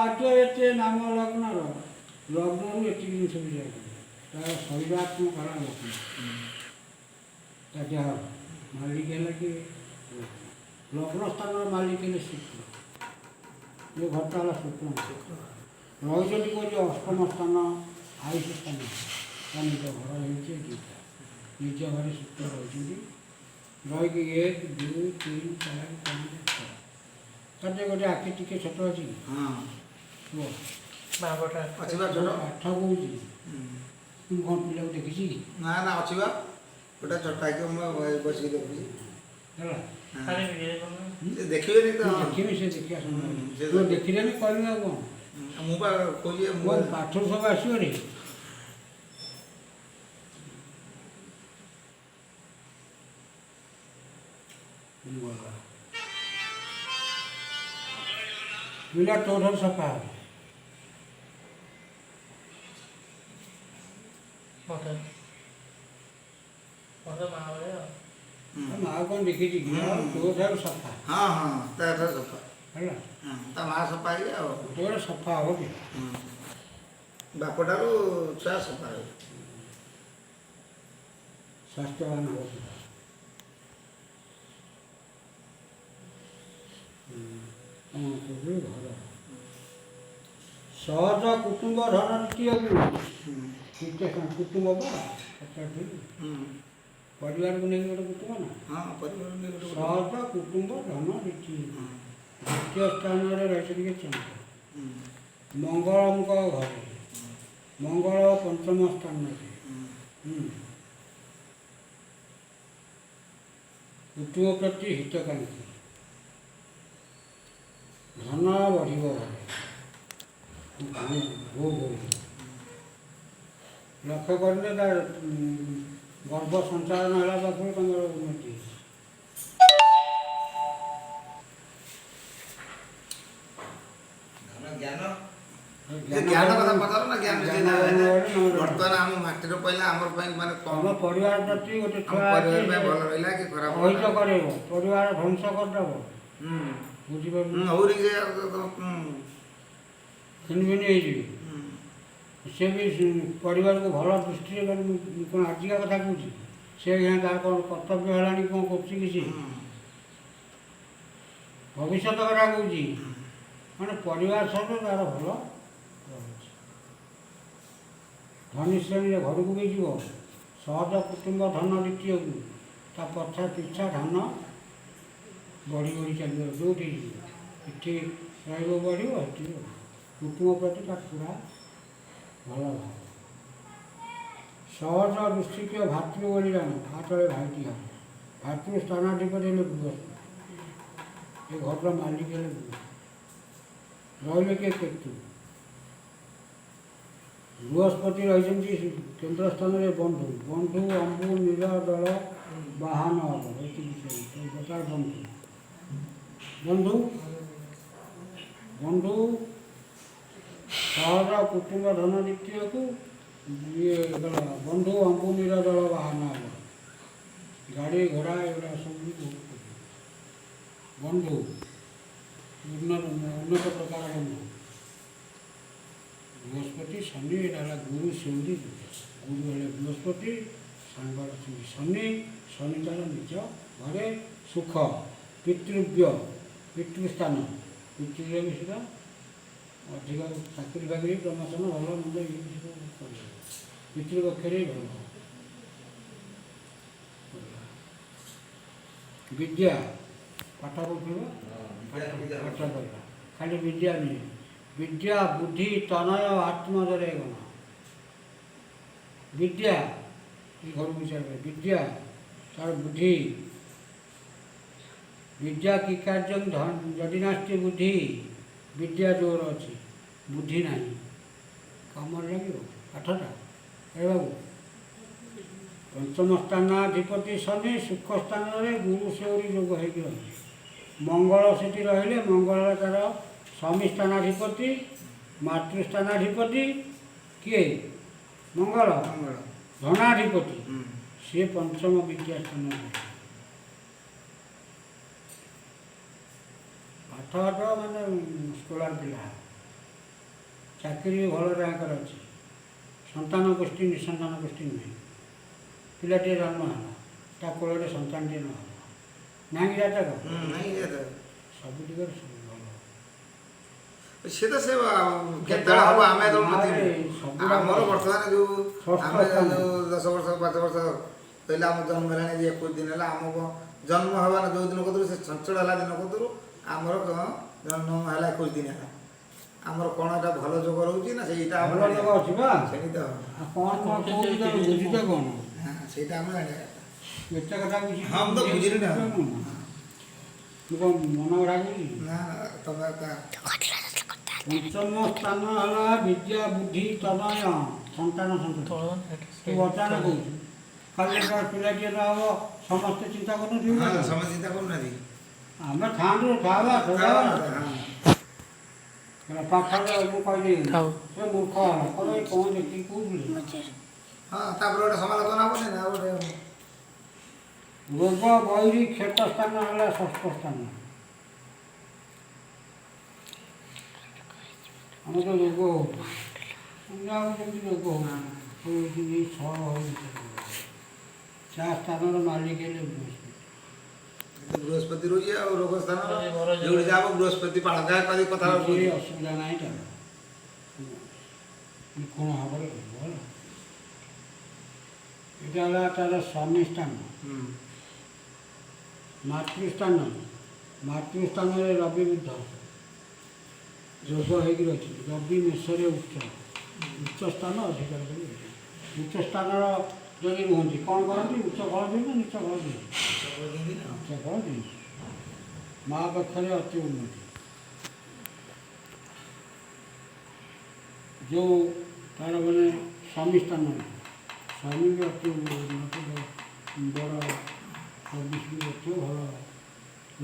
ବାଟ ଏତେ ନାମ ଲଗ୍ନର ଲଗ୍ନରୁ ଏତିକି ଜିନିଷ ବୁଝିବାକୁ ତାର ଶରୀରାତ୍ମକ କଳା ଲଗ୍ନ ତା ଦେହ ମାଲିକ ହେଲା କି ଲଗ୍ନ ସ୍ଥାନର ମାଲିକ ହେଲେ ଶୁକ୍ର। ଏ ଘରଟା ହେଲା ଶୁକ୍ର ରହିଛନ୍ତି କହୁଛି ଅଷ୍ଟମ ସ୍ଥାନ ଆୟୁଷ ସ୍ଥାନ ତା ନିଜ ଘର ହେଉଛି ଦୁଇଟା ନିଜ ଘରେ ଶୁକ୍ର ରହିଛନ୍ତି ରହିକି 1 2 3 4 5 6 ତାର ଗୋଟେ ଆଖି ଟିକେ ଛୋଟ ଅଛି କୁହ ପାଠ କହୁଛି ମୁଁ କ'ଣ ପିଲାକୁ ଦେଖିଛି ନା ନା ଅଛି ବା ଗୋଟେ ଛୋଟ ଆଖି ମୁଁ ବସିକି ଦେଖୁଛି ହେଲା ଦେଖିବେନି ତ ଦେଖିବି ସେ ଦେଖିବା ସମୟ ଦେଖିଲେନି କହିବି ଆଉ କ'ଣ ମୁଁ ବା କହୁଛି ମୋ ପାଠରୁ ସବୁ ଆସିବନି ପିଲା ତୋଠାରୁ ସଫା ହେବ ମା କ'ଣ ଦେଖିଛି କି ତୋଠାରୁ ସଫା ହଁ ହଁ ତାର ସଫା ହେଲା ତା ମା ସଫା ହେଇ ଆଉ ତୋର ସଫା ହେବ କି ବାପଠାରୁ ଛୁଆ ସଫା ହେବେ ସ୍ୱାସ୍ଥ୍ୟବାନ ହେବ ପିଲା ଘର ସହଜ କୁଟୁମ୍ବ ଧନ ଦ୍ୱିତୀୟ କୁଟୁମ୍ବ ବା ପରିବାରକୁ ନେଇକି ଗୋଟେ କୁଟୁମ୍ବ ନା ସହଜ କୁଟୁମ୍ବ ଧନ ଦ୍ୱିତୀୟ ସ୍ଥାନରେ ରହିଛନ୍ତି କି ଚନ୍ଦ୍ର ମଙ୍ଗଳଙ୍କ ଘରେ ମଙ୍ଗଳ ପଞ୍ଚମ ସ୍ଥାନରେ କୁଟୁମ୍ବ ପ୍ରତି ହିତକାଂକ୍ଷୀ ଧନ ବଢ଼ିବ ଘରେ ଲକ୍ଷ୍ୟ କରିଲେ ତା ଗର୍ଭ ସଞ୍ଚାଳନ ହେଲା ପାଖରୁ ତାଙ୍କର ଉନ୍ନତି ଜ୍ଞାନ କଥା ପଚାର ନା ଜ୍ଞାନ ବର୍ତ୍ତମାନ ଆମ ମାଟିର ପଇଲା ଆମର ପାଇଁ ମାନେ ଆମ ପରିବାର ପ୍ରତି ଗୋଟେ ଛୁଆ ଭଲ ରହିଲା କି ଖରାପ ଅହିତ କରେଇବ ପରିବାର ଧ୍ୱଂସ କରିଦେବ ବୁଝିପାରୁଛୁ ଖିନଭିନ ହେଇଯିବେ ସେ ବି ପରିବାରକୁ ଭଲ ଦୃଷ୍ଟିରେ କ'ଣ ଆଜିକା କଥା କହୁଛି ସେ ତାର କ'ଣ କର୍ତ୍ତବ୍ୟ ହେଲାଣି କ'ଣ କରୁଛି କିଛି ଭବିଷ୍ୟତ କଥା କହୁଛି ମାନେ ପରିବାର ସହିତ ତାର ଭଲ ରହୁଛି ଧନୀ ଶ୍ରେଣୀରେ ଘରକୁ ବି ଯିବ ସହଜ କୁଟୁମ୍ବ ଧନ ଦ୍ୱିତୀୟକୁ ତା ପଛା ପିଛା ଧନ ବଢ଼ି ବଢ଼ି ଚାଲିବ ଯେଉଁଠି ଏଠି ରହିବ ବଢ଼ିବ ଏଠି କୁଟୁମ୍ବ ପ୍ରତି ତା ପୁରା ଭଲ ଭାବ ସହଜ ଦୃଷ୍ଟିକୀୟ ଭାତୃ ବୋଲି ଜାଣ ହାତରେ ଭାଇଟି ହେବ ଭାତୃ ସ୍ଥାନାଧିପତି ହେଲେ ବୃହସ୍ପତି ଏ ଘରର ମାଲିକ ହେଲେ ରହିଲେ କିଏ କେତୁ ବୃହସ୍ପତି ରହିଛନ୍ତି କେନ୍ଦ୍ର ସ୍ଥାନରେ ବନ୍ଧୁ ବନ୍ଧୁ ଅମ୍ବୁ ନୀଳ ଦଳ ବାହନ ହେବ ଏତିକି ଗୋଟାଏ ବନ୍ଧୁ ବନ୍ଧୁ ବନ୍ଧୁ ସହଜ କୁଟୁମ୍ବ ଧନ ଦ୍ୱିତୀୟକୁ ଇଏ ବନ୍ଧୁ ଅମ୍ବୁ ନୀଳ ଦଳ ବାହନ ହେବ ଗାଡ଼ି ଘୋଡ଼ା ଏଗୁଡ଼ା ସବୁ ବନ୍ଧୁ ଉନ୍ନତ ପ୍ରକାର ବନ୍ଧୁ ବୃହସ୍ପତି ଶନି ଏଇଟା ହେଲା ଗୁରୁ ସେଉରୀ ଗୁରୁ ହେଲେ ବୃହସ୍ପତି ସାଙ୍ଗ ଅଛନ୍ତି ଶନି ଶନି ତାର ନିଜ ଘରେ ସୁଖ ପିତୃବ୍ୟ ପିତୃସ୍ଥାନ ପିତୃରେ ବି ସୁଦ୍ଧା ଅଧିକ ଚାକିରି ବାକିରି ପ୍ରମୋଶନ ଭଲ ମନ୍ଦ ଇଏ ସବୁ କରିବ ପିତୃପକ୍ଷରେ ଭଲ ବିଦ୍ୟା ପାଠ ପଢ଼ୁଥିବ ପାଠ ପଢ଼ିବା ଖାଲି ବିଦ୍ୟା ନୁହେଁ ବିଦ୍ୟା ବୁଦ୍ଧି ତନୟ ଆତ୍ମଜରେ ଗଣ ବିଦ୍ୟା ଏ ଘରକୁ ବିଚାର ବିଦ୍ୟା ତାର ବୁଦ୍ଧି ବିଦ୍ୟା କି କାର୍ଯ୍ୟ ଯଦି ନାସ୍ତି ବୁଦ୍ଧି ବିଦ୍ୟା ଜୋର ଅଛି ବୁଦ୍ଧି ନାହିଁ କାମରେ ଲାଗିବ ପାଠଟା ଏ ବାବୁ ପଞ୍ଚମ ସ୍ଥାନାଧିପତି ଶନି ସୁଖ ସ୍ଥାନରେ ଗୁରୁ ସେଉରୀ ଯୋଗ ହେଇକି ରହିଛି ମଙ୍ଗଳ ସେଠି ରହିଲେ ମଙ୍ଗଳର ତାର ସ୍ୱାମୀ ସ୍ଥାନାଧିପତି ମାତୃସ୍ଥାନାଧିପତି କିଏ ମଙ୍ଗଳ ଧନାଧିପତି ସିଏ ପଞ୍ଚମ ବିଦ୍ୟା ସ୍ଥାନରେ ପାଠ ମାନେ ସ୍କୋଲାର ପିଲା ଚାକିରି ଭଲ ର୍ୟାଙ୍କର ଅଛି, ସନ୍ତାନ ଗୋଷ୍ଠୀ ନିଃସନ୍ତାନ ଗୋଷ୍ଠୀ ନୁହେଁ। ପିଲାଟିଏ ଜନ୍ମ ହେଲା, ତା କୋଳରେ ସନ୍ତାନଟିଏ ନ ହେଲା, ନାଇଁ ଜାତକ ନାଇଁ ସବୁ ଦିଗରେ ସବୁ ଭଲ। ସେ ତ ସେ କେତେବେଳେ ହବ ଆମେ ତ ଆମର ବର୍ତ୍ତମାନ ଯେଉଁ ଆମେ ଯେଉଁ 10 ବର୍ଷ 5 ବର୍ଷ କହିଲେ ଆମ ଜନ୍ମ ହେଲାଣି ଯେ 21 ଦିନ ହେଲା, ଆମକୁ ଜନ୍ମ ହେବାର ଯେଉଁ ଦିନ କତରୁ ସେ ଚଞ୍ଚଳ ହେଲା ଦିନ କତରୁ ଆମର ଜନ୍ମ ହେଲା 21 ଦିନ ହେଲା। ଆମର କ'ଣ ଏଇଟା ଭଲ ଯୋଗ ରହୁଛି ନା ସେଇଟା ଭଲ ଯୋଗ ଅଛି ବା, ସେଇଟା ବୁଝୁଛ କ'ଣ ସେଇଟା ଆମେ ଜାଣିବା। ଏତେ କଥା ବୁଝି ହଁ ମୁଁ ତ ବୁଝିଲି ନା ମୁଁ କ'ଣ ମନ ରାଗୁଛି। ନା ତମେ ପଞ୍ଚମ ସ୍ଥାନ ହେଲା ବିଦ୍ୟା ବୁଦ୍ଧି ତନୟ ସନ୍ତାନ ସନ୍ତତି। ତୁ ବର୍ତ୍ତମାନ କହୁଛୁ ଖାଲି ପିଲାଟିଏ ନ ହେବ ସମସ୍ତେ ଚିନ୍ତା କରୁନଥିବେ, ସମସ୍ତେ ଚିନ୍ତା କରୁନାହାନ୍ତି। ଆମେ ଥାଆନ୍ତୁ ପାଖରେ ମୁଁ କହିଦେବି ସେ ମୂର୍ଖ ହେଲା କ'ଣ ଦେଖିକି କହୁଥିଲି। ହଁ ତାପରେ ଗୋଟେ ସମାଲୋଚନା ହେବନି ନା ଗୋଟେ ରୋଗ ବୈରୀ କ୍ଷେତ ସ୍ଥାନ ହେଲା ଷଷ୍ଠ ସ୍ଥାନ। ଆମର ତ ରୋଗ ହେଉଛି ଯେମିତି ରୋଗ ହେଉଛି ଚା ସ୍ଥାନର ମାଲିକ ହେଲେ ବୃହସ୍ପତି ରହୁଛି ଆଉ ରୋଗ ସ୍ଥାନ ଯୋଉଠି ଯାବ ବୃହସ୍ପତି ପାଳକା କରି କଥା ଅସୁବିଧା ନାହିଁ ତାର କ'ଣ ଭାବରେ କରିବ ହେଲା। এটা হলো তার স্বামী স্থান। ମାତୃସ୍ଥାନରେ ରବି ବୁଧ ଯୋଗ ହେଇକି ରହିଛି। ରବି ମେଷରେ ଉଚ୍ଚ ସ୍ଥାନ ଅଧିକାର କରି ଉଚ୍ଚ ସ୍ଥାନର ଯଦି ରୁହନ୍ତି କ'ଣ କରନ୍ତି? ଉଚ୍ଚ ଫଳ ଦିଅନ୍ତି ନା ନିଚ ଫଳ ଦିଅନ୍ତି? ଉଚ୍ଚ ଫଳ ଦିଅନ୍ତି। ମା ପକ୍ଷରେ ଅତି ଉନ୍ନତି। ଯେଉଁ ତାର ମାନେ ସ୍ୱାମୀ ସ୍ଥାନରେ ସ୍ୱାମୀ ବି ଅତି ଉନ୍ନତି, ବଡ଼ ସର୍ଭିସ୍ ବି କରୁଥିବ, ଭଲ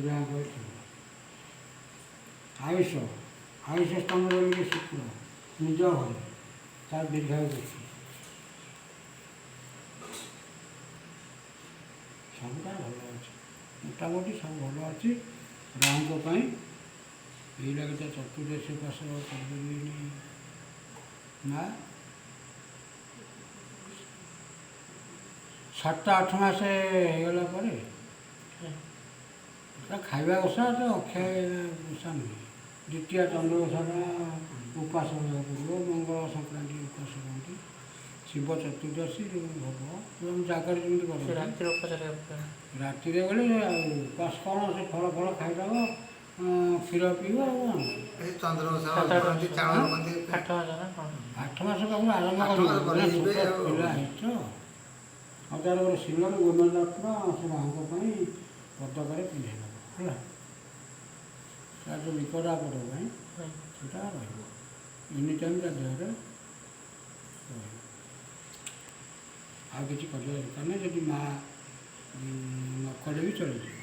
ର୍ୟାଙ୍କ ହୋଇଥିବ। ଆୟୁଷ ସ୍ଥାନରେ ରହିଲେ ଶୁକ୍ର ନିଜ ଘରେ ତାର ଦୀର୍ଘାୟୁ ଅଛି। ସବୁଟା ଭଲ ଅଛି, ମୋଟାମୋଟି ସବୁ ଭଲ ଅଛି। ରାହୁଙ୍କ ପାଇଁ ଏଇ ଲାଗି ତ ଚତୁର୍ଦ୍ଦଶୀ ଉପାସ କରିପାରିବେନି ନା। 7-8 ମାସ ହେଇଗଲା ପରେ ଖାଇବା ଓଷା ତ ଅକ୍ଷୟ ଓଷା ନୁହେଁ। ଦ୍ୱିତୀୟ ଚନ୍ଦ୍ର ଓଷାଟା ଉପାସ କରିବାକୁ ପଡ଼ିବ। ମଙ୍ଗଳ ସଂକ୍ରାନ୍ତି ଉପାସ କରନ୍ତି, ଶିବ ଚତୁର୍ଦ୍ଦଶୀ ଭୋଗ ଏବଂ ଜାଗର ଯେମିତି କରନ୍ତି। ରାତିରେ ଗଲେ ଆଉ ଉପାସ କ'ଣ, ସେ ଫଳ ଖାଇଦେବ, କ୍ଷୀର ପିଇବ ଆଉ କ'ଣ। 8 ମାସ ପାଖରୁ ଆରମ୍ଭ କରିବ। ପିଲା ହେଇଛ ଆଉ ତାର ଗୋଟେ ଶିଲର ଗୋମେଣ୍ଟ ସେ ମାଙ୍କ ପାଇଁ ପଦକରେ ପିନ୍ଧେଇ ଦେବ ହେଲା। ତାର ଯେଉଁ ବିପଦ ଆପଦ ପାଇଁ ସେଟା ରହିବ, ଏନି ଟାଇମ୍ ତା ଦେହରେ ରହିବ। ଆଉ କିଛି କରିବା ଦରକାର ନାହିଁ। ଯଦି ମା ନ କଲେ ବି ଚଳିଯିବ।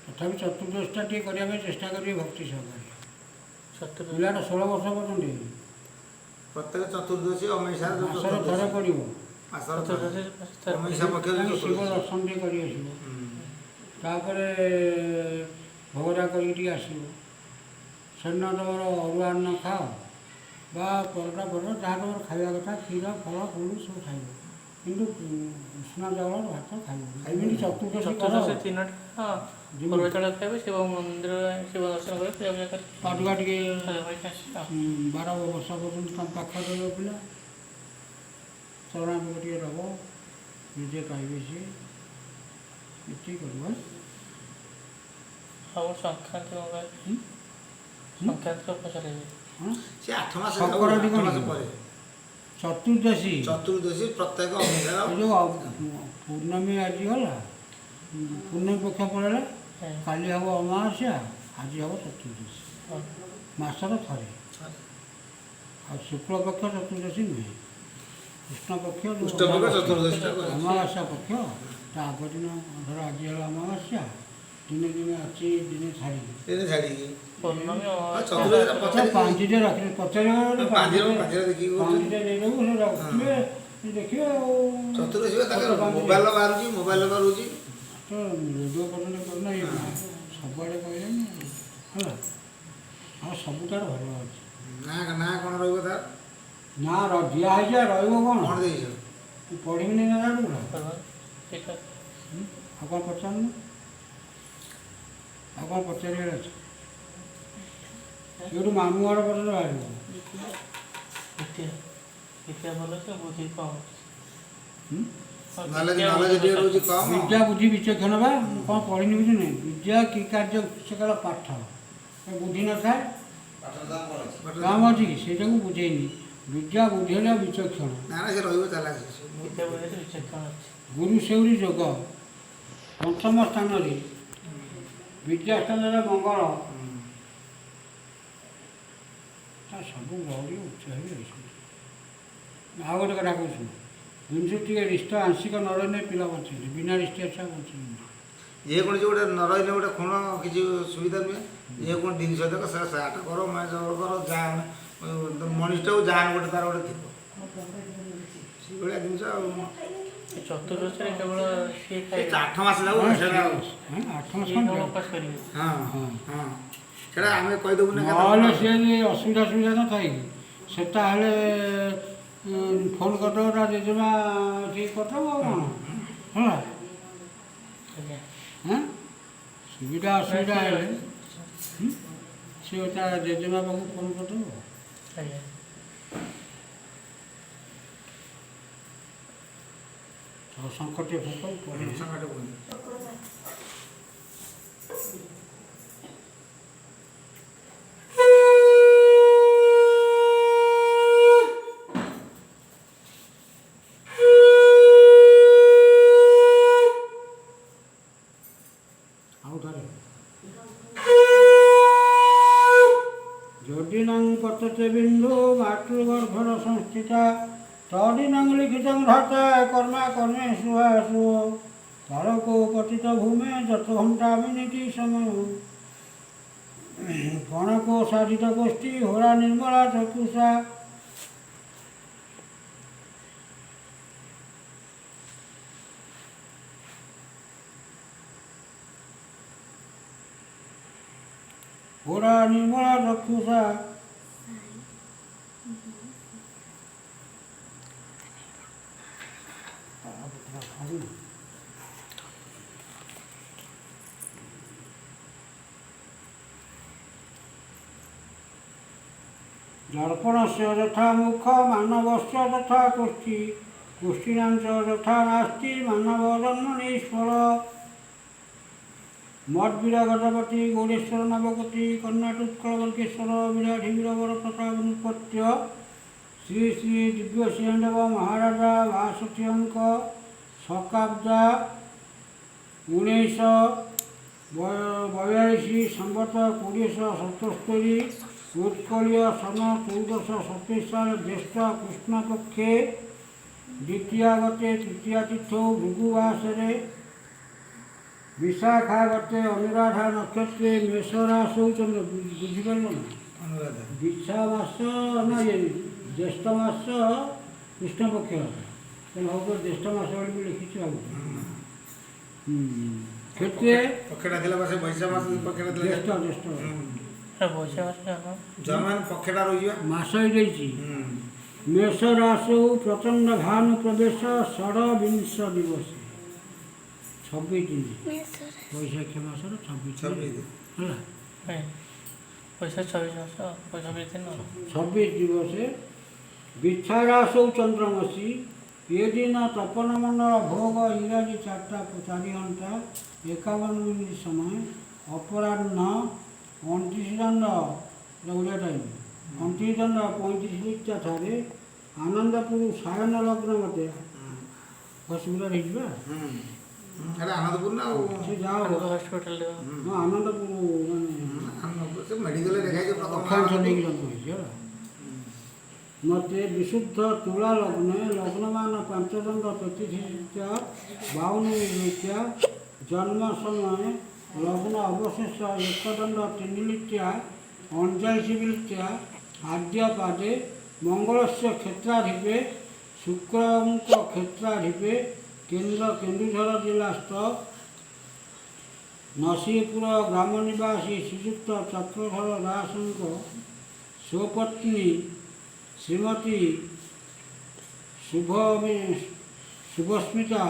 ତଥାପି ଚତୁର୍ଦ୍ଦଶୀଟା ଟିକେ କରିବା ପାଇଁ ଚେଷ୍ଟା କରିବେ ଭକ୍ତି ସହକାରେ। ପିଲାଟା 16 ବର୍ଷ ପର୍ଯ୍ୟନ୍ତ ପ୍ରତ୍ୟେକ ଚତୁର୍ଦ୍ଦଶୀ ମାସରେ ଥରେ ପଡ଼ିବ। ଶିବ ଦର୍ଶନ ଟିକେ କରି ଆସିବ, ତାପରେ ଭୋଗରା କରିକି ଟିକେ ଆସିବ। ସେଦିନ ତମର ଅରୁଆ ଅନ୍ନ ଖାଅ ବା ପରଟା ଯାହା ତମର ଖାଇବା କଥା, କ୍ଷୀର ଫଳ ଫୁଲ ସବୁ ଖାଇବ, କିନ୍ତୁ ଉଷୁନା ଚାଉଳ ଭାତ ଖାଇବ। ଏମିତି ଚତୁର୍ଦ୍ଦଶୀ ଖାଇବେ, ଶିବ ମନ୍ଦିର ଶିବ ଦର୍ଶନ କରି ପାଦୁକା ଟିକେ 12 ବର୍ଷ ପର୍ଯ୍ୟନ୍ତ ତମ ପାଖରେ ରହିବ ପିଲା। ଚରଣାକୁ ଟିକେ ଦେବ, ନିଜେ ପାଇବେ ସିଏ, ଏତିକି କରିବ। ଆଉ ସଂକ୍ରାନ୍ତି ପଚାରିବେ ସେ 8 ମାସ ପରେ ଚତୁର୍ଦ୍ଦଶୀ ପ୍ରତ୍ୟେକ ଯେଉଁ ପୂର୍ଣ୍ଣମୀ ଆଜି ଗଲା, ପୂର୍ଣ୍ଣମୀ ପକ୍ଷ ପଳେଇଲା, କାଲି ହେବ ଅମାବାସ୍ୟା, ଆଜି ହେବ ଚତୁର୍ଦ୍ଦଶୀ। ମାସର ଥରେ। ଆଉ ଶୁକ୍ଳପକ୍ଷ ଚତୁର୍ଦ୍ଦଶୀ ନୁହେଁ, କୃଷ୍ଣପକ୍ଷ ଅମାବାସ୍ୟା ପକ୍ଷ। ତା ଆଗ ଦିନ ଧର ଆଜି ହେଲା ଅମାବାସ୍ୟା, ଦିନେ ଅଛି, ଦିନେ ଛାଡ଼ିକି 5ଟେ ରଖିଲେ ପଚାରିବେ, 5ଟେ ଦେଇଦେବୁ, ସେ ରଖିବେ ଦେଖିବେ। ଆଉ ମୋବାଇଲ ବାହାରୁଛି ତ ରେଡ଼ିଓ ପର୍ଯ୍ୟନ୍ତ କରୁନା, ସବୁଆଡ଼େ କହିଲେନି ହେଲା। ଆଉ ସବୁ ତାର ଭଲ ଅଛି। ନା କ'ଣ ରହିବ ତାର? ନା ଦିଆ ହେଇଛି ରହିବ କ'ଣ କ'ଣ ଦେଇଛ? ତୁ ପଢ଼ିବିନି ନା ଜାଣିବୁ ନା ଠିକ୍ ଅଛି। ଆଉ କ'ଣ ପଚାରୁନୁ ଆଉ କ'ଣ ପଚାରିବାର ଅଛି ଏଇଠୁ ମାମୁଁ ଘର ପର୍ଯ୍ୟନ୍ତ ବାହାରିବ ବିଦ୍ୟା ଭଲ ଅଛି ବୁଦ୍ଧି କମ୍ ନଲେଜ ଟିକେ ରହୁଛି କମ୍। ବିଦ୍ୟା ବୁଦ୍ଧି ବିଚକ୍ଷଣ ବା ମୁଁ କ'ଣ ପଢ଼ିନି ବୁଝି ନାହିଁ ବିଦ୍ୟା କି କାର୍ଯ୍ୟ ସକାଳ ପାଠ ବୁଦ୍ଧି ନଥାଏ କାମ ଅଛି କି ସେଇଟାକୁ ବୁଝେଇନି ବିଦ୍ୟା ବୁଦ୍ଧି ହେଲା ବିଚକ୍ଷଣ ନା ନା ସେ ରହିବ ଚାଲାକ ବିଦ୍ୟା ବୁଦ୍ଧିରେ ବିଚକ୍ଷଣ ଅଛି। ଗୁରୁ ସେଉରି ଯୋଗ ପଞ୍ଚମ ସ୍ଥାନରେ ବିଦ୍ୟା ସ୍ଥାନରେ ମଙ୍ଗଳ ତା ସବୁ ଗୌରୀ ଉଚ୍ଚ ହେଇଯାଇଛନ୍ତି। ଆଉ ଗୋଟେ କଥା କହୁଛୁ ଜିନିଷ ଟିକେ ରିଷ୍ଟ ଆଂଶିକ ନ ରହିଲେ ପିଲା ବଞ୍ଚେନି ବିନା ରିଷ୍ଟିଆ ଛୁଆ ବଞ୍ଚେନି ଯେକୌଣସି ଗୋଟେ ନ ରହିଲେ ଗୋଟେ ଖୁଣ କିଛି ସୁବିଧା ନୁହେଁ ଯେକୌଣସି ଜିନିଷ ଦେଖ ସାଟ କର ମାଛ କର ଯାହା ମଣିଷଟାକୁ ଯାହା ଗୋଟେ ତାର ଗୋଟେ ଥିବ ସେଇଭଳିଆ ଜିନିଷ ଆଉ ଚତୁର୍ଦଶରେ କେବଳ ସିଏ ଖାଇବେ 8 ମାସ ଯାଉ ସେଟା 8 ମାସ ସିଏ କେବଳ ଉପାସ କରିବେ। ହଁ ହଁ ସେଟା ଆମେ କହିଦେବୁ ନା ନହେଲେ ସିଏ ଅସୁବିଧା ସୁବିଧା ନଥାଏ କି ସେଟା ହେଲେ ଫୋନ୍ କରିଦେବ ତା ଜେଜେମା ଠିକ୍ କରିଦେବ ଆଉ କ'ଣ ହେଲା ଆଜ୍ଞା ହଁ ସୁବିଧା ଅସୁବିଧା ହେଲେ ସିଏ ତା ଜେଜେମା ପାଖକୁ ଫୋନ୍ କରିଦେବ ଆଜ୍ଞା ଆଉ ସଙ୍କଟେ ଫୋକ ସଂକଟ କୁହନ୍ତି। ଆଉ ଥରେ ଯୋଡ଼ିନାଂ ପତତେ ବିନ୍ଦୁ ମାତୃଗର୍ଭର ସଂସ୍ଥିତା ତଡ଼ିନାଂ ଲିଖିତଂ ଧାତା କର୍ମା କର୍ମେ ସୁହାସୁ କାଳକୁ ପତିତ ଭୂମେ ଯତ ଘଣ୍ଟା ମିନିଟି ସମୟ କଣକୁ ସାଧିତ ଗୋଷ୍ଠୀ ହୋରା ନିର୍ମଳା ଚକ୍ଷୁଷା ହୋରା ନିର୍ମଳା ଚକ୍ଷୁଷା दर्पणस्य यथा मुख मानवस्य तथा कुष्ठी कुष्ठीनांच यथा नास्ति मानव जन्मनीश्वर मठ विरागतपति गौरेश्वर नवगति कर्णाटुत्कलवर्गेश्वर विराधि वीरवर प्रताप अनुपत्य श्री श्री दिव्यसेनदेव महाराजा बासठी अंक शकाब्दा 1942 संबत 2077 उत्कलीय सन 1427 साल ज्येष्ठ कृष्णपक्षे द्वितीयागते तृतीया तिथौ भृगुवासरे विशाखागते अनुराधा नक्षत्रे मेषराशौ चंद्र बुझिपार ना विशा मास ना ये ज्येष्ठ मास कृष्णपक्ष तेनाली ज्येष्ठ मास भी लिखी क्षेत्रे ପକ୍ଷଟା ଥିଲା ମାସେ ବୈଶାଖ ମାସ ପକ୍ଷଟା ଥିଲା ज्येष्ठ ज्येष्ठ ଜନ୍ମ ପକ୍ଷଟା ରହିଯିବା मास ही मेष राशौ प्रचंड भानु प्रवेश 26 दिवस 26 दिन वैशाख मासर 26 दिन है पैसा 26 मास 26 दिन 26 दिवस विच्छारासौ चंद्रमसी ये दिन तपन मंडल भोग इंग्राजी 4 घंटा 51 मिनिट समय अपराह्न 29 दंड ओडिया टाइम 29 दंड 35 ठारे आनंदपुर सायन लग्न मध्य असुविधा रही ଏଟା ଆନନ୍ଦପୁର ନା ଆଉ से जाओ हॉस्पिटल हाँ आनंदपुर ଆନନ୍ଦପୁର ସେ ମେଡ଼ିକାଲରେ ଦେଖାଇছে ପ୍ରଥମ अक्षांश देवी जन्म है मते विशुद्ध तुला लग्ने लग्नमान 5 दंड 52 लिट्या जन्म समय लग्न अवशेष 1 दंड 3 लिट्या 39 लिट्या आद्य पादे मंगलस्य क्षेत्राधिपे शुक्रंक क्षेत्राधिपे केन्द्र केन्दुझर जिलास्थ नसीपुर ग्राम निवासी श्रीयुक्त चक्रधर दासंक स्वपत्नी श्रीमती शुभस्मिता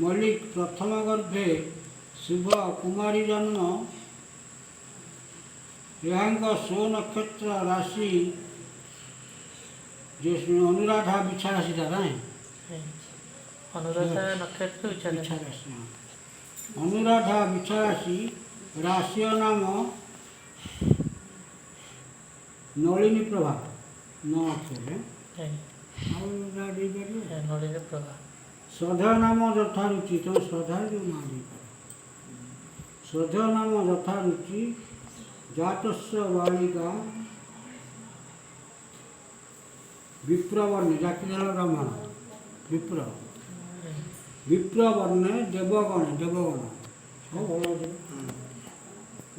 मल्लिक प्रथम गर्भे शुभ कुमारी जन्म यहाँ स्व नक्षत्र राशि जो अनुराधा बिछा राशि था ना अनुराधा नक्षत्र विचार बिछा राशि अनुराधा बिछा राशि राशि नाम नलिनी प्रभा न अक्षर नलिनी प्रभा श्रद्धा नाम यथा रुचि तो श्रद्धा जो नाम श्रद्धा नाम यथा रुचि जातस्य बालिका विप्रवर्ण जाति ब्राह्मण विप्र विप्रवर्ण देवगण सब भल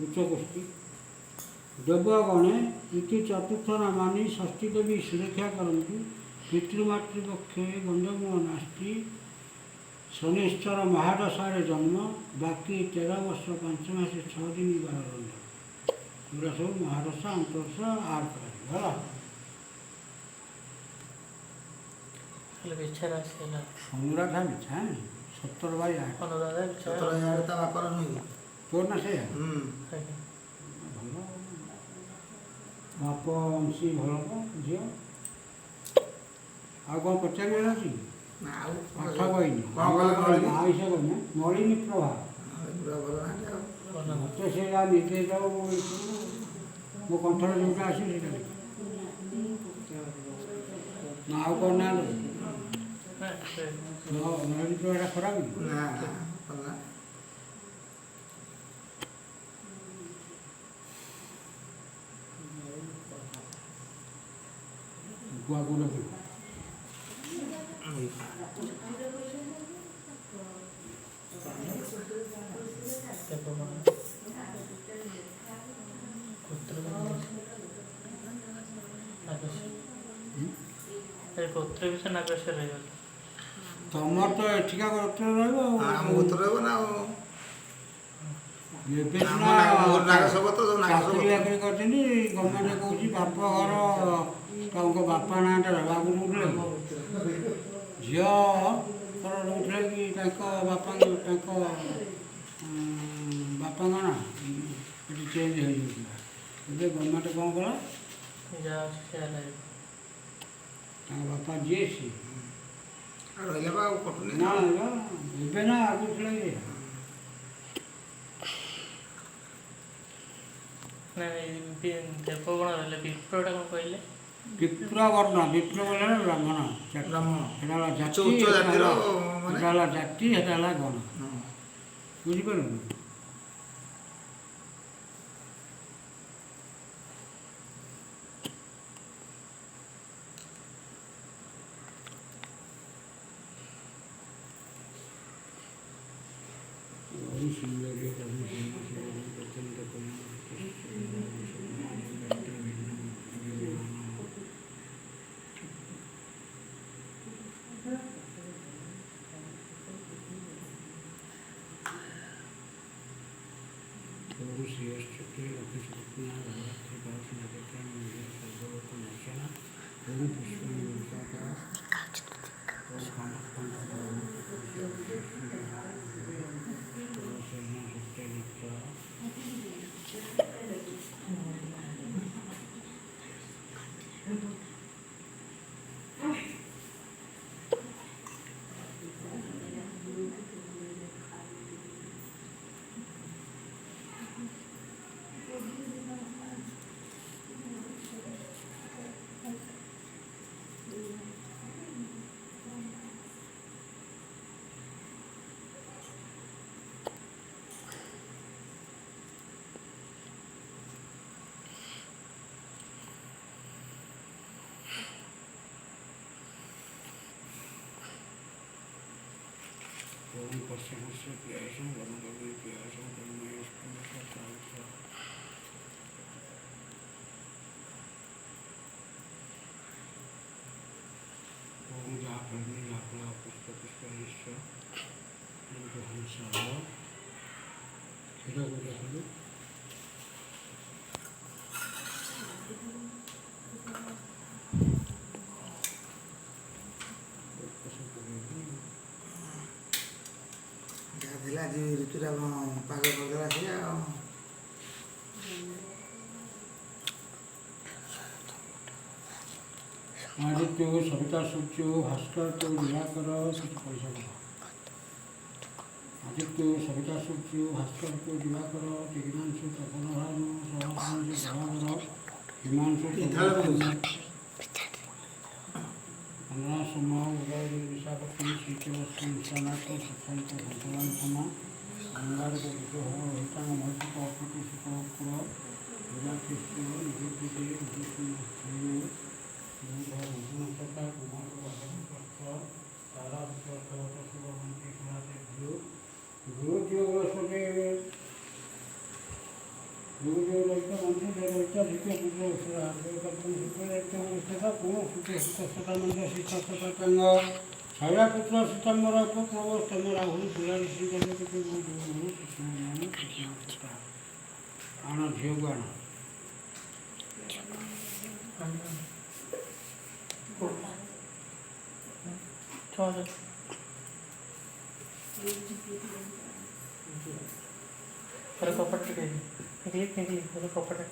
उच्च गोष्ठी देवगणे इति चतुर्थ नामानि षष्ठी देवी सुरक्षा करती पितृमातृपक्षे गंधमूल नास्ति शनिश्चर महादशारे जन्म बाकी 13 वर्ष 5 मास 6 दिन 12 रंध पूरा सब महादशा अंतरदशा आर कर विचार आसला अनुराधा बिछा 70 बाई 8 अनुराधा विचार 17,000 ତା ବାପାର ନୁହେଁ तोर ना से ଆଜ୍ଞା ଭଲ ବାପ ଅଂଶୀ ଭଲ ଝିଅ ଆଉ କ'ଣ ପଚାରିବାର ଅଛି ଆଉ ପାଠ କହିନି କ'ଣ କଲେ ନଳିନୀ? ଆୟୁଷ କହିନି ନଳିନୀ ପ୍ରଭା ପୁରା ଭଲ ନାହାନ୍ତି ଆଉ ଭଲ ମୋତେ ସେଇଟା ନିର୍ଦ୍ଦେଶ ଦେବ ମୋ କଣ୍ଠରେ ଯେଉଁଟା ଆସିବ ସେଇଟା ଲେଖ। ନା ଆଉ କ'ଣ ନା ନଳିନୀ ପ୍ରଭାଟା ଖରାପ କି ନା ଭଲ ନା ଗୁଆକୁ ରଖିବ ଗୋତ୍ର ବି ସେ ନାଗେଶ୍ୱର ରହିଗଲା ତମର ତ ଏଠିକା ଗୋତ୍ର ରହିବ ଆମ ଗୋତ୍ର ରହିବ ନା ଆଉ ଏବେ ଆମ ନାଗସବ ତ ସବୁ ନାଗସବ ଚାକିରି ବାକିରି କରିଛନ୍ତି ଗଭର୍ଣ୍ଣମେଣ୍ଟ କହୁଛି ବାପ ଘର ତାଙ୍କ ବାପା ନାଁଟା ବାବୁ ରହୁଥିଲେ ଝିଅ ତର ରହୁଥିଲେ କି ତାଙ୍କ ବାପାଙ୍କ ନା ଏଠି ଚେଞ୍ଜ ହେଇଯାଉଥିଲା ଏବେ ଗଭର୍ଣ୍ଣମେଣ୍ଟ କ'ଣ କଲା ଯାହା ଅଛି ସେୟା ଲାଗିବ ତାଙ୍କ ବାପା ଯିଏ ସିଏ ଆଉ ରହିଲେ ବା ଆଉ କଟୁନି ନା ଏବେ ନା ଆଗରୁ ଥିଲା କି ଦେବଗଣ ରହିଲେ ବିପ୍ରଟା କ'ଣ କହିଲେ ବିପ୍ର ବର୍ଣ୍ଣ ବିପ୍ର ବୋଲେ ବ୍ରାହ୍ମଣ ବ୍ରାହ୍ମଣ। ସେଟା ହେଲା ଜାତି ଉଚ୍ଚ ଜାତିର ମାନେ ସେଟା ହେଲା ଜାତି ସେଟା ହେଲା ଗଣ ହଁ। ବୁଝିପାରିଲୁ ଆଜି ଋତୁଟା ପାଗ କରିଦେଲା ସେଇଆ ଆଉ। ଆଦିତ୍ୟ ସବିତା ସୂର୍ଯ୍ୟ ଭାସ୍କର ତୁ ଦିବାକର କିଛି ପଇସା ଦେବ। ଆଦିତ୍ୟ ସବିତା ସୂର୍ଯ୍ୟ ଭାସ୍କର ତୁ ଦିବାକର ଦିଗ୍ନାଂଶୁ ତପନଭାନୁ ସହସ୍ରାଂଶୁ ପ୍ରଭାକର ହିମାଂଶୁ ଅନ୍ନା ସମୟ ଉଦୟ ବିଶାଖପତି ଶୀତବସ୍ତୁ ନିଶାନାଥ ସୁଶାନ୍ତ ସନ୍ତରାନ ସମା ଅଙ୍ଗାରକ ବିଗ୍ରହ ହିତାଙ୍ଗ ମହିଷକ ଅପିତୁ ଶୁକ୍ର ବିରାକୃଷ୍ଣ ନିଯୁକ୍ତି রঘুনাথতা কুমার তারা শুভমন্ত্রী সমাজের গুরুজিও বৃহস্পতি গুরুজিও রহিত মন্ত্রী রহিত দ্বিতীয় পুত্র কোন সূত্রে শীতস্থতা মন্ত্র শীতস্থতাঙ্গ ছয়া পুত্র শীতম্বর পুত্রস্তম্ভ রাহুল ফুলারি শ্রীকৃষ্ণ আণ ঝিওକୁ ଆଣ चल कपड़ा टिके कपड़ा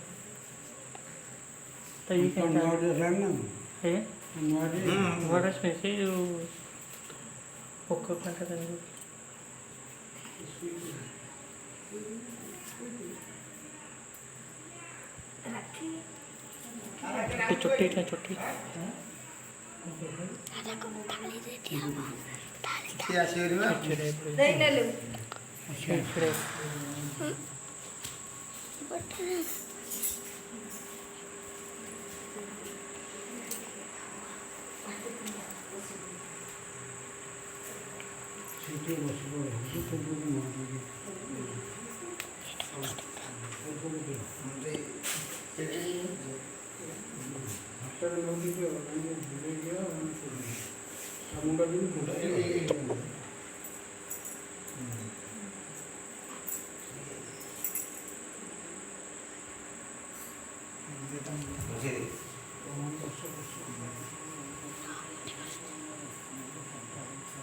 तो ये क्या ନୂଆ ଡ୍ରେସ୍ ଆଣିନା है ନୂଆ ଡ୍ରେସ୍ बड़ा से जो ओके पैंट का चुट्टी था चुट्टी କିଏ ଆସିକରି ବା ସେଇଠି ବସିବ ହାତରେ ଲଗେଇଦିଅ ବୁଲେଇ ଦିଅ ମୁଣ୍ଡ ବି ବୁଝେଇ ଦଶ ବର୍ଷ